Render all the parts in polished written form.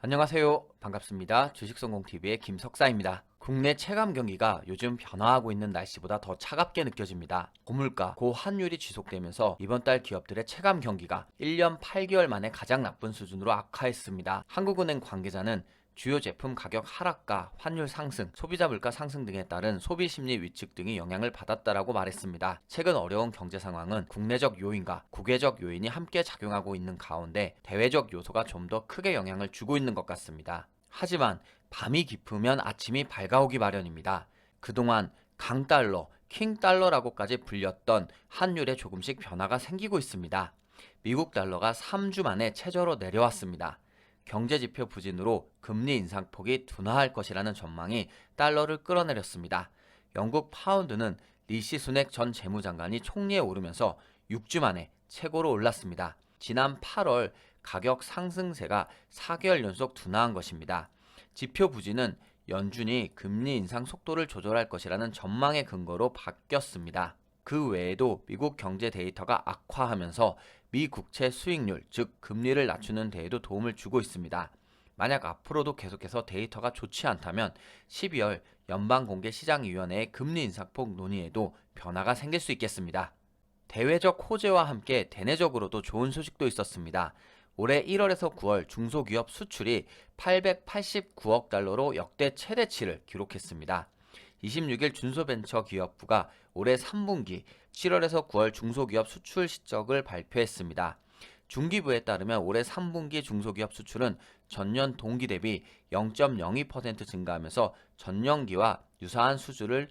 안녕하세요. 반갑습니다. 주식성공TV의 김석사입니다. 국내 체감 경기가 요즘 변화하고 있는 날씨보다 더 차갑게 느껴집니다. 고물가, 고환율이 지속되면서 이번 달 기업들의 체감 경기가 1년 8개월 만에 가장 나쁜 수준으로 악화했습니다. 한국은행 관계자는 주요 제품 가격 하락과 환율 상승, 소비자 물가 상승 등에 따른 소비 심리 위축 등이 영향을 받았다라고 말했습니다. 최근 어려운 경제 상황은 국내적 요인과 국외적 요인이 함께 작용하고 있는 가운데 대외적 요소가 좀 더 크게 영향을 주고 있는 것 같습니다. 하지만 밤이 깊으면 아침이 밝아오기 마련입니다. 그동안 강달러, 킹달러라고까지 불렸던 환율에 조금씩 변화가 생기고 있습니다. 미국 달러가 3주 만에 최저로 내려왔습니다. 경제지표 부진으로 금리 인상폭이 둔화할 것이라는 전망이 달러를 끌어내렸습니다. 영국 파운드는 리시 수넥 전 재무장관이 총리에 오르면서 6주 만에 최고로 올랐습니다. 지난 8월 가격 상승세가 4개월 연속 둔화한 것입니다. 지표 부진은 연준이 금리 인상 속도를 조절할 것이라는 전망의 근거로 바뀌었습니다. 그 외에도 미국 경제 데이터가 악화하면서 미 국채 수익률, 즉 금리를 낮추는 데에도 도움을 주고 있습니다. 만약 앞으로도 계속해서 데이터가 좋지 않다면 12월 연방공개시장위원회의 금리 인상폭 논의에도 변화가 생길 수 있겠습니다. 대외적 호재와 함께 대내적으로도 좋은 소식도 있었습니다. 올해 1월에서 9월 중소기업 수출이 889억 달러로 역대 최대치를 기록했습니다. 26일 중소벤처기업부가 올해 3분기 7월에서 9월 중소기업 수출 실적을 발표했습니다. 중기부에 따르면 올해 3분기 중소기업 수출은 전년 동기 대비 0.02% 증가하면서 전년기와 유사한 수준을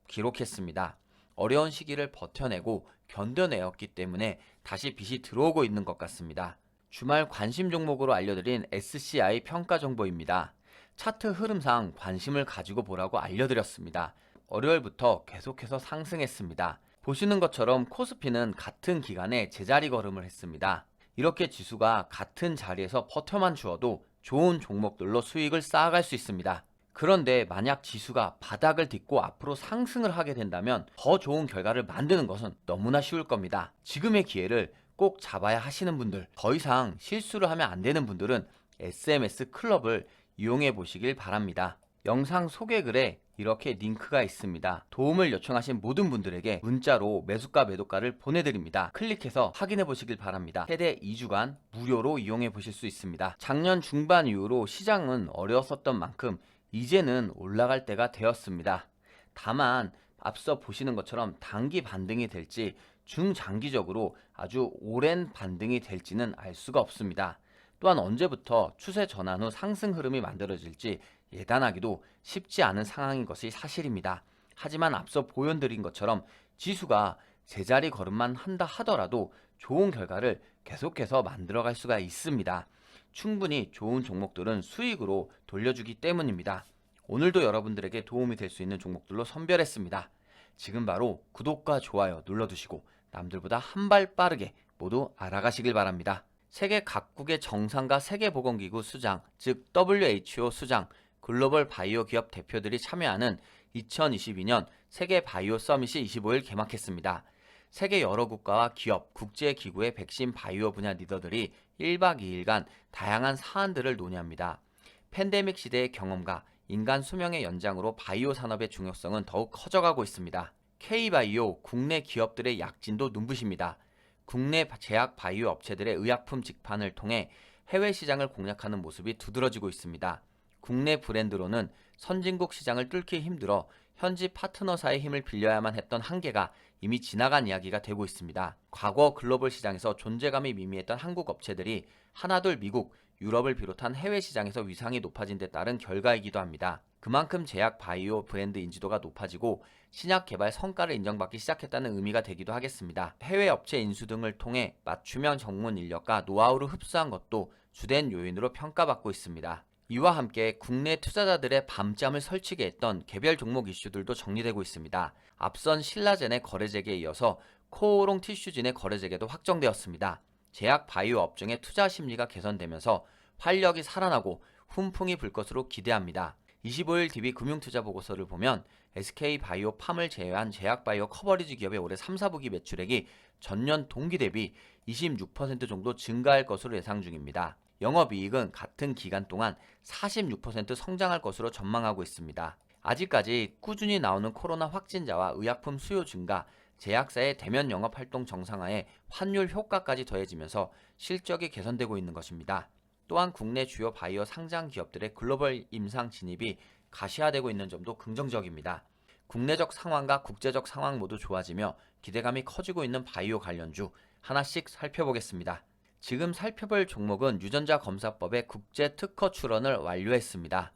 기록했습니다. 어려운 시기를 버텨내고 견뎌내었기 때문에 다시 빚이 들어오고 있는 것 같습니다. 주말 관심 종목으로 알려드린 SCI 평가 정보입니다. 차트 흐름상 관심을 가지고 보라고 알려드렸습니다. 월요일부터 계속해서 상승했습니다. 보시는 것처럼 코스피는 같은 기간에 제자리 걸음을 했습니다. 이렇게 지수가 같은 자리에서 버텨만 주어도 좋은 종목들로 수익을 쌓아갈 수 있습니다. 그런데 만약 지수가 바닥을 딛고 앞으로 상승을 하게 된다면 더 좋은 결과를 만드는 것은 너무나 쉬울 겁니다. 지금의 기회를 꼭 잡아야 하시는 분들, 더 이상 실수를 하면 안 되는 분들은 SMS 클럽을 이용해 보시길 바랍니다. 영상 소개글에 이렇게 링크가 있습니다. 도움을 요청하신 모든 분들에게 문자로 매수가 매도가를 보내드립니다. 클릭해서 확인해 보시길 바랍니다. 최대 2주간 무료로 이용해 보실 수 있습니다. 작년 중반 이후로 시장은 어려웠었던 만큼 이제는 올라갈 때가 되었습니다. 다만 앞서 보시는 것처럼 단기 반등이 될지 중장기적으로 아주 오랜 반등이 될지는 알 수가 없습니다. 또한 언제부터 추세 전환 후 상승 흐름이 만들어질지 예단하기도 쉽지 않은 상황인 것이 사실입니다. 하지만 앞서 보여드린 것처럼 지수가 제자리 걸음만 한다 하더라도 좋은 결과를 계속해서 만들어갈 수가 있습니다. 충분히 좋은 종목들은 수익으로 돌려주기 때문입니다. 오늘도 여러분들에게 도움이 될 수 있는 종목들로 선별했습니다. 지금 바로 구독과 좋아요 눌러두시고 남들보다 한 발 빠르게 모두 알아가시길 바랍니다. 세계 각국의 정상과 세계보건기구 수장, 즉 WHO 수장, 글로벌 바이오 기업 대표들이 참여하는 2022년 세계 바이오 서밋이 25일 개막했습니다. 세계 여러 국가와 기업, 국제기구의 백신 바이오 분야 리더들이 1박 2일간 다양한 사안들을 논의합니다. 팬데믹 시대의 경험과 인간 수명의 연장으로 바이오 산업의 중요성은 더욱 커져가고 있습니다. K바이오 국내 기업들의 약진도 눈부십니다. 국내 제약 바이오 업체들의 의약품 직판을 통해 해외 시장을 공략하는 모습이 두드러지고 있습니다. 국내 브랜드로는 선진국 시장을 뚫기 힘들어 현지 파트너사의 힘을 빌려야만 했던 한계가 이미 지나간 이야기가 되고 있습니다. 과거 글로벌 시장에서 존재감이 미미했던 한국 업체들이 하나둘 미국, 유럽을 비롯한 해외 시장에서 위상이 높아진 데 따른 결과이기도 합니다. 그만큼 제약 바이오 브랜드 인지도가 높아지고 신약 개발 성과를 인정받기 시작했다는 의미가 되기도 하겠습니다. 해외 업체 인수 등을 통해 맞춤형 전문 인력과 노하우를 흡수한 것도 주된 요인으로 평가받고 있습니다. 이와 함께 국내 투자자들의 밤잠을 설치게 했던 개별 종목 이슈들도 정리되고 있습니다. 앞선 신라젠의 거래 재개에 이어서 코오롱 티슈진의 거래 재개도 확정되었습니다. 제약 바이오 업종의 투자 심리가 개선되면서 활력이 살아나고 훈풍이 불 것으로 기대합니다. 25일 DB 금융투자보고서를 보면 SK바이오팜을 제외한 제약바이오 커버리지 기업의 올해 3, 4분기 매출액이 전년 동기 대비 26% 정도 증가할 것으로 예상 중입니다. 영업이익은 같은 기간 동안 46% 성장할 것으로 전망하고 있습니다. 아직까지 꾸준히 나오는 코로나 확진자와 의약품 수요 증가, 제약사의 대면 영업 활동 정상화에 환율 효과까지 더해지면서 실적이 개선되고 있는 것입니다. 또한 국내 주요 바이오 상장 기업들의 글로벌 임상 진입이 가시화되고 있는 점도 긍정적입니다. 국내적 상황과 국제적 상황 모두 좋아지며 기대감이 커지고 있는 바이오 관련주 하나씩 살펴보겠습니다. 지금 살펴볼 종목은 유전자 검사법의 국제 특허 출원을 완료했습니다.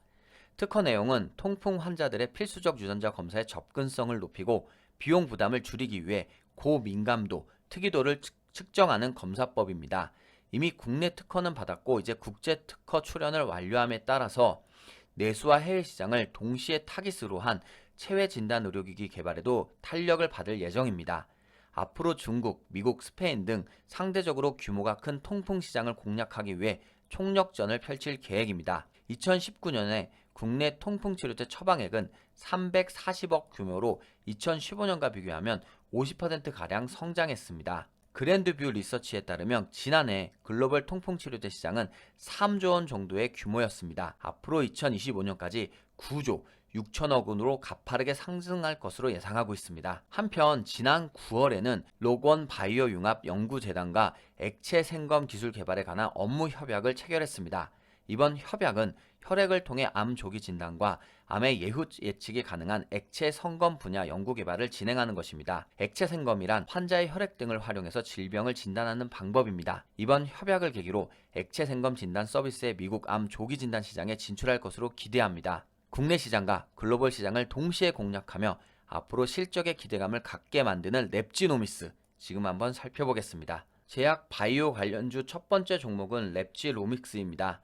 특허 내용은 통풍 환자들의 필수적 유전자 검사의 접근성을 높이고 비용 부담을 줄이기 위해 고민감도, 특이도를 측정하는 검사법입니다. 이미 국내 특허는 받았고 이제 국제 특허 출원을 완료함에 따라서 내수와 해외 시장을 동시에 타깃으로 한 체외 진단 의료기기 개발에도 탄력을 받을 예정입니다. 앞으로 중국, 미국, 스페인 등 상대적으로 규모가 큰 통풍 시장을 공략하기 위해 총력전을 펼칠 계획입니다. 2019년에 국내 통풍치료제 처방액은 340억 규모로 2015년과 비교하면 50%가량 성장했습니다. 그랜드뷰 리서치에 따르면 지난해 글로벌 통풍치료제 시장은 3조 원 정도의 규모였습니다. 앞으로 2025년까지 9조 6천억 원으로 가파르게 상승할 것으로 예상하고 있습니다. 한편 지난 9월에는 로건 바이오 융합 연구재단과 액체 생검 기술 개발에 관한 업무 협약을 체결했습니다. 이번 협약은 혈액을 통해 암 조기 진단과 암의 예측이 가능한 액체 성검 분야 연구 개발을 진행하는 것입니다. 액체 생검이란 환자의 혈액 등을 활용해서 질병을 진단하는 방법입니다. 이번 협약을 계기로 액체 생검 진단 서비스의 미국 암 조기 진단 시장에 진출할 것으로 기대합니다. 국내 시장과 글로벌 시장을 동시에 공략하며 앞으로 실적의 기대감을 갖게 만드는 랩지노미스, 지금 한번 살펴보겠습니다. 제약 바이오 관련주 첫 번째 종목은 랩지노믹스입니다.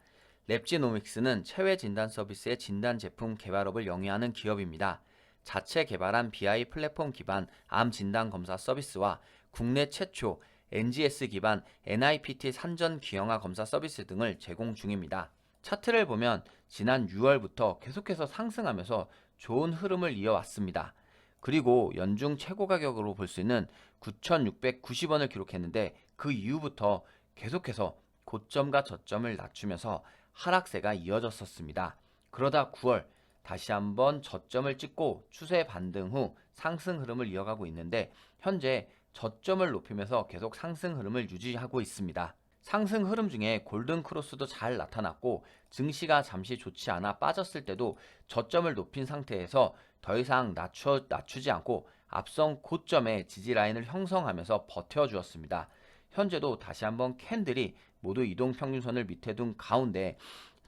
랩지노믹스는 체외 진단 서비스의 진단 제품 개발업을 영위하는 기업입니다. 자체 개발한 BI 플랫폼 기반 암 진단 검사 서비스와 국내 최초 NGS 기반 NIPT 산전 기형아 검사 서비스 등을 제공 중입니다. 차트를 보면 지난 6월부터 계속해서 상승하면서 좋은 흐름을 이어왔습니다. 그리고 연중 최고 가격으로 볼 수 있는 9,690원을 기록했는데 그 이후부터 계속해서 고점과 저점을 낮추면서 하락세가 이어졌었습니다. 그러다 9월 다시 한번 저점을 찍고 추세 반등 후 상승 흐름을 이어가고 있는데 현재 저점을 높이면서 계속 상승 흐름을 유지하고 있습니다. 상승 흐름 중에 골든 크로스도 잘 나타났고 증시가 잠시 좋지 않아 빠졌을 때도 저점을 높인 상태에서 더 이상 낮추지 않고 앞선 고점의 지지 라인을 형성하면서 버텨주었습니다. 현재도 다시 한번 캔들이 모두 이동평균선을 밑에 둔 가운데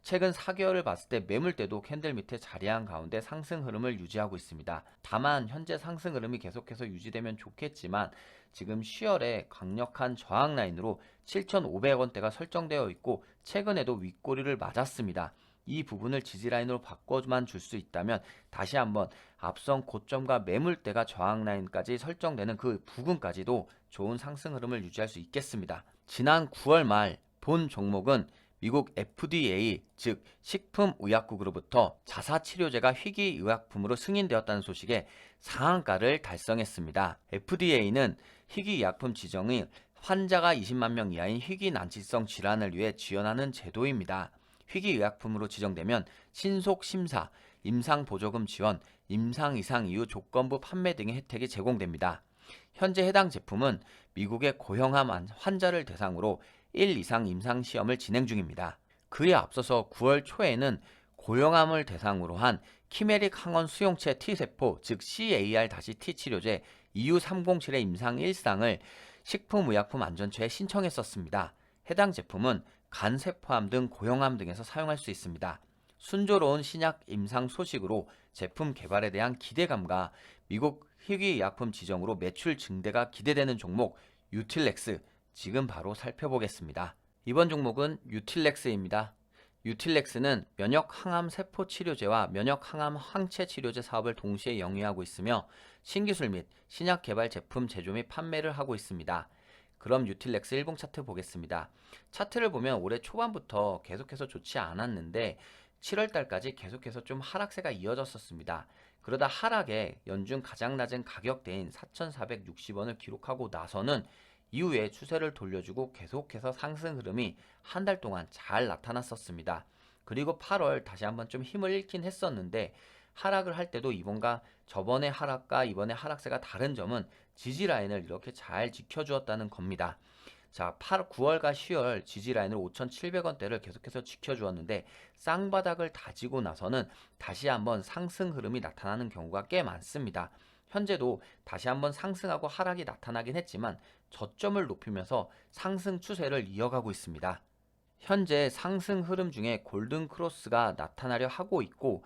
최근 4개월을 봤을 때 매물대도 캔들 밑에 자리한 가운데 상승 흐름을 유지하고 있습니다. 다만 현재 상승 흐름이 계속해서 유지되면 좋겠지만 지금 10월에 강력한 저항 라인으로 7,500원대가 설정되어 있고 최근에도 윗꼬리를 맞았습니다. 이 부분을 지지라인으로 바꿔만 줄 수 있다면 다시 한번 앞선 고점과 매물대가 저항 라인까지 설정되는 그 부분까지도 좋은 상승 흐름을 유지할 수 있겠습니다. 지난 9월 말 본 종목은 미국 FDA 즉 식품의약국으로부터 자사치료제가 희귀의약품으로 승인되었다는 소식에 상한가를 달성했습니다. FDA는 희귀의약품 지정이 환자가 20만 명 이하인 희귀난치성 질환을 위해 지원하는 제도입니다. 희귀의약품으로 지정되면 신속 심사, 임상보조금 지원, 임상 이상 이후 조건부 판매 등의 혜택이 제공됩니다. 현재 해당 제품은 미국의 고형암 환자를 대상으로 1 이상 임상시험을 진행 중입니다. 그에 앞서서 9월 초에는 고형암을 대상으로 한 키메릭 항원 수용체 T세포 즉 CAR-T 치료제 EU307의 임상 1상을 식품의약품안전처에 신청했었습니다. 해당 제품은 간세포암 등 고형암 등에서 사용할 수 있습니다. 순조로운 신약 임상 소식으로 제품 개발에 대한 기대감과 미국 희귀의약품 지정으로 매출 증대가 기대되는 종목 유틸렉스, 지금 바로 살펴보겠습니다. 이번 종목은 유틸렉스입니다. 유틸렉스는 면역항암 세포치료제와 면역항암 항체치료제 사업을 동시에 영위하고 있으며 신기술 및 신약 개발 제품 제조 및 판매를 하고 있습니다. 그럼 유틸렉스 일봉 차트 보겠습니다. 차트를 보면 올해 초반부터 계속해서 좋지 않았는데 7월달까지 계속해서 좀 하락세가 이어졌었습니다. 그러다 하락에 연중 가장 낮은 가격대인 4,460원을 기록하고 나서는 이후에 추세를 돌려주고 계속해서 상승 흐름이 한 달 동안 잘 나타났었습니다. 그리고 8월 다시 한번 좀 힘을 잃긴 했었는데 하락을 할 때도 이번과 저번의 하락과 이번의 하락세가 다른 점은 지지 라인을 이렇게 잘 지켜주었다는 겁니다. 자, 9월과 10월 지지 라인을 5,700원대를 계속해서 지켜주었는데 쌍바닥을 다지고 나서는 다시 한번 상승 흐름이 나타나는 경우가 꽤 많습니다. 현재도 다시 한번 상승하고 하락이 나타나긴 했지만 저점을 높이면서 상승 추세를 이어가고 있습니다. 현재 상승 흐름 중에 골든 크로스가 나타나려 하고 있고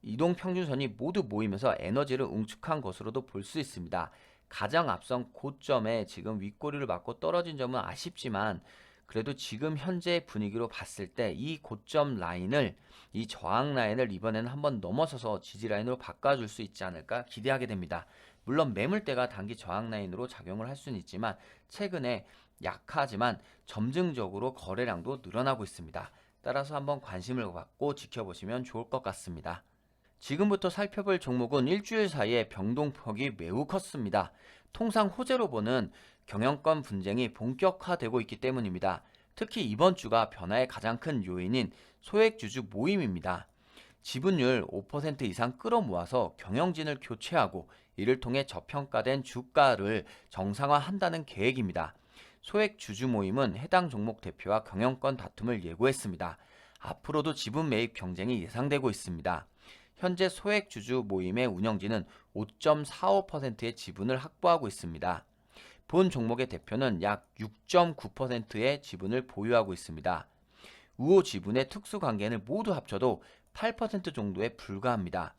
이동평균선이 모두 모이면서 에너지를 응축한 것으로도 볼 수 있습니다. 가장 앞선 고점에 지금 윗꼬리를 맞고 떨어진 점은 아쉽지만 그래도 지금 현재 분위기로 봤을 때 이 고점 라인을 이 저항 라인을 이번에는 한번 넘어서서 지지 라인으로 바꿔줄 수 있지 않을까 기대하게 됩니다. 물론 매물대가 단기 저항 라인으로 작용을 할 수는 있지만 최근에 약하지만 점증적으로 거래량도 늘어나고 있습니다. 따라서 한번 관심을 갖고 지켜보시면 좋을 것 같습니다. 지금부터 살펴볼 종목은 일주일 사이에 변동폭이 매우 컸습니다. 통상 호재로 보는 경영권 분쟁이 본격화되고 있기 때문입니다. 특히 이번 주가 변화의 가장 큰 요인인 소액주주 모임입니다. 지분율 5% 이상 끌어모아서 경영진을 교체하고 이를 통해 저평가된 주가를 정상화한다는 계획입니다. 소액주주 모임은 해당 종목 대표와 경영권 다툼을 예고했습니다. 앞으로도 지분 매입 경쟁이 예상되고 있습니다. 현재 소액주주 모임의 운영진은 5.45%의 지분을 확보하고 있습니다. 본 종목의 대표는 약 6.9%의 지분을 보유하고 있습니다. 우호 지분의 특수관계는 모두 합쳐도 8% 정도에 불과합니다.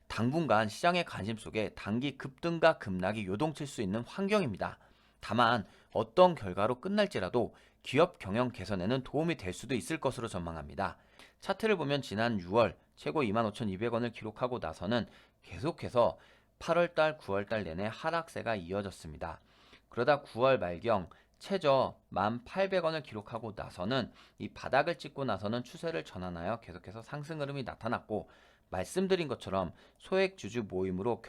당분간 시장의 관심 속에 단기 급등과 급락이 요동칠 수 있는 환경입니다. 다만 어떤 결과로 끝날지라도 기업 경영 개선에는 도움이 될 수도 있을 것으로 전망합니다. 차트를 보면 지난 6월 최고 25,200원을 기록하고 나서는 계속해서 8월달, 9월달 내내 하락세가 이어졌습니다. 그러다 9월 말경 최저 1,800원을 기록하고 나서는 이 바닥을 찍고 나서는 추세를 전환하여 계속해서 상승 흐름이 나타났고 말씀드린 것처럼 소액주주 모임으로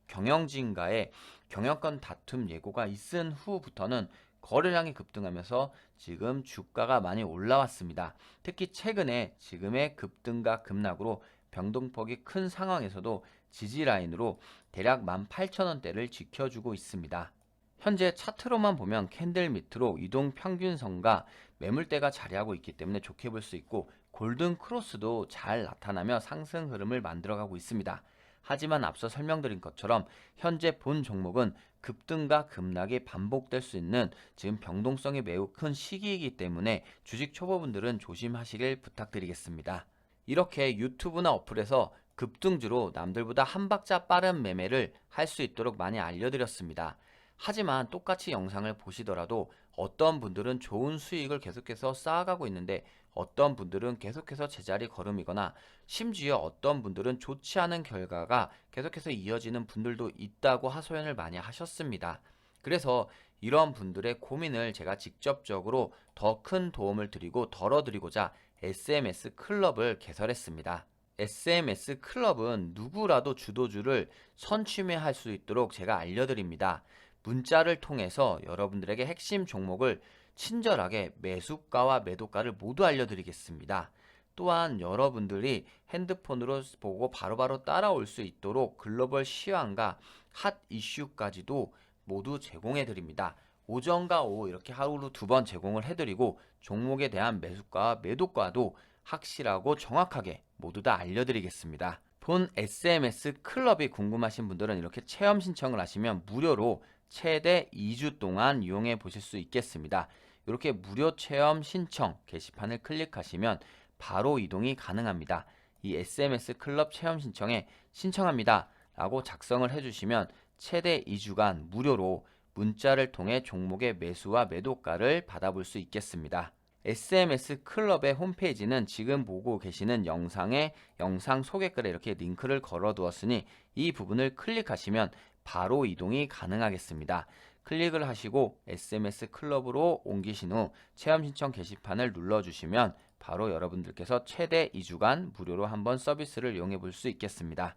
경영진과의 경영권 다툼 예고가 있은 후부터는 거래량이 급등하면서 지금 주가가 많이 올라왔습니다. 특히 최근에 지금의 급등과 급락으로 변동폭이 큰 상황에서도 지지 라인으로 대략 18,000원대를 지켜주고 있습니다. 현재 차트로만 보면 캔들 밑으로 이동평균선과 매물대가 자리하고 있기 때문에 좋게 볼 수 있고 골든 크로스도 잘 나타나며 상승 흐름을 만들어가고 있습니다. 하지만 앞서 설명드린 것처럼 현재 본 종목은 급등과 급락이 반복될 수 있는 지금 변동성이 매우 큰 시기이기 때문에 주식 초보분들은 조심하시길 부탁드리겠습니다. 이렇게 유튜브나 어플에서 급등주로 남들보다 한 박자 빠른 매매를 할 수 있도록 많이 알려드렸습니다. 하지만 똑같이 영상을 보시더라도 어떤 분들은 좋은 수익을 계속해서 쌓아가고 있는데 어떤 분들은 계속해서 제자리 걸음이거나 심지어 어떤 분들은 좋지 않은 결과가 계속해서 이어지는 분들도 있다고 하소연을 많이 하셨습니다. 그래서 이런 분들의 고민을 제가 직접적으로 더 큰 도움을 드리고 덜어드리고자 SMS 클럽을 개설했습니다. SMS 클럽은 누구라도 주도주를 선취매할 수 있도록 제가 알려드립니다. 문자를 통해서 여러분들에게 핵심 종목을 친절하게 매수가와 매도가를 모두 알려드리겠습니다. 또한 여러분들이 핸드폰으로 보고 바로바로 따라올 수 있도록 글로벌 시황과 핫 이슈까지도 모두 제공해 드립니다. 오전과 오후 이렇게 하루로 2번 제공을 해드리고 종목에 대한 매수가와 매도가도 확실하고 정확하게 모두 다 알려드리겠습니다. 본 SMS 클럽이 궁금하신 분들은 이렇게 체험 신청을 하시면 무료로 최대 2주 동안 이용해 보실 수 있겠습니다. 이렇게 무료 체험 신청 게시판을 클릭하시면 바로 이동이 가능합니다. 이 SMS 클럽 체험 신청에 신청합니다 라고 작성을 해주시면 최대 2주간 무료로 문자를 통해 종목의 매수와 매도가를 받아볼 수 있겠습니다. SMS 클럽의 홈페이지는 지금 보고 계시는 영상에 영상 소개글에 이렇게 링크를 걸어 두었으니 이 부분을 클릭하시면 바로 이동이 가능하겠습니다. 클릭을 하시고 SMS 클럽으로 옮기신 후 체험 신청 게시판을 눌러주시면 바로 여러분들께서 최대 2주간 무료로 한번 서비스를 이용해 볼 수 있겠습니다.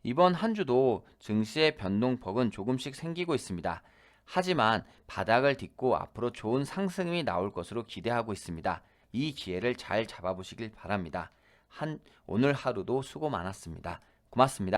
이번 한 주도 증시의 변동폭은 조금씩 생기고 있습니다. 하지만 바닥을 딛고 앞으로 좋은 상승이 나올 것으로 기대하고 있습니다. 이 기회를 잘 잡아보시길 바랍니다. 오늘 하루도 수고 많았습니다. 고맙습니다.